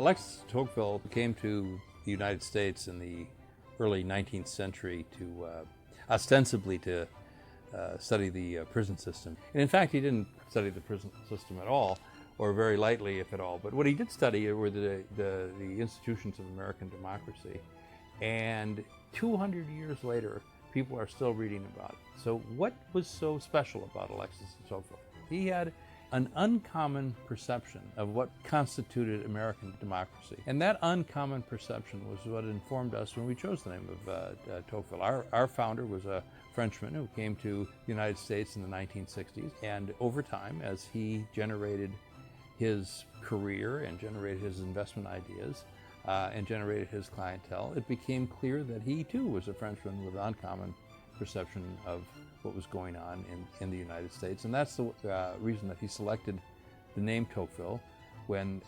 Alexis de Tocqueville came to the United States in the early 19th century to ostensibly to study the prison system. And in fact, he didn't study the prison system at all, or very lightly, if at all. But what he did study were the institutions of American democracy. And 200 years later, people are still reading about it. So what was so special about Alexis de Tocqueville? He had an uncommon perception of what constituted American democracy. And that uncommon perception was what informed us when we chose the name of Tocqueville. Our founder was a Frenchman who came to the United States in the 1960s. And over time, as he generated his career and generated his investment ideas and generated his clientele, it became clear that he too was a Frenchman with uncommon perception of what was going on in the United States. And that's the reason that he selected the name Tocqueville when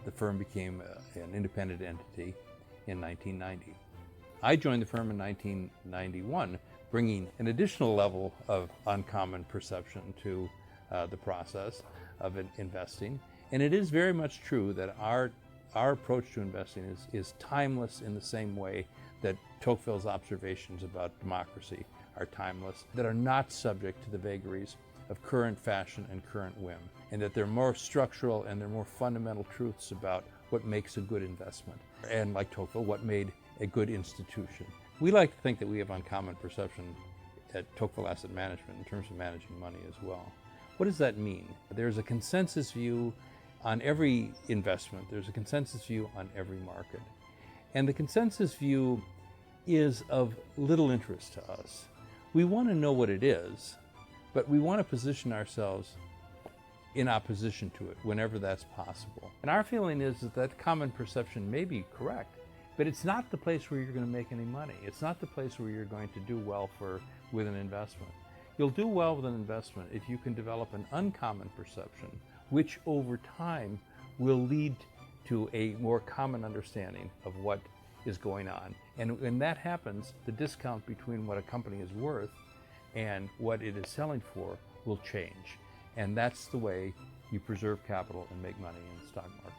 the firm became an independent entity in 1990. I joined the firm in 1991, bringing an additional level of uncommon perception to the process of investing. And it is very much true that our approach to investing is timeless in the same way that Tocqueville's observations about democracy are timeless, that are not subject to the vagaries of current fashion and current whim, and that they're more structural and they're more fundamental truths about what makes a good investment, and like Tocqueville, what made a good institution. We like to think that we have uncommon perception at Tocqueville Asset Management in terms of managing money as well. What does that mean? There's a consensus view on every investment. There's a consensus view on every market. And the consensus view is of little interest to us. We want to know what it is, but we want to position ourselves in opposition to it whenever that's possible. And our feeling is that common perception may be correct, but it's not the place where you're going to make any money. It's not the place where you're going to do well with an investment. You'll do well with an investment if you can develop an uncommon perception, which over time will lead to a more common understanding of what is going on. And when that happens, the discount between what a company is worth and what it is selling for will change. And that's the way you preserve capital and make money in the stock market.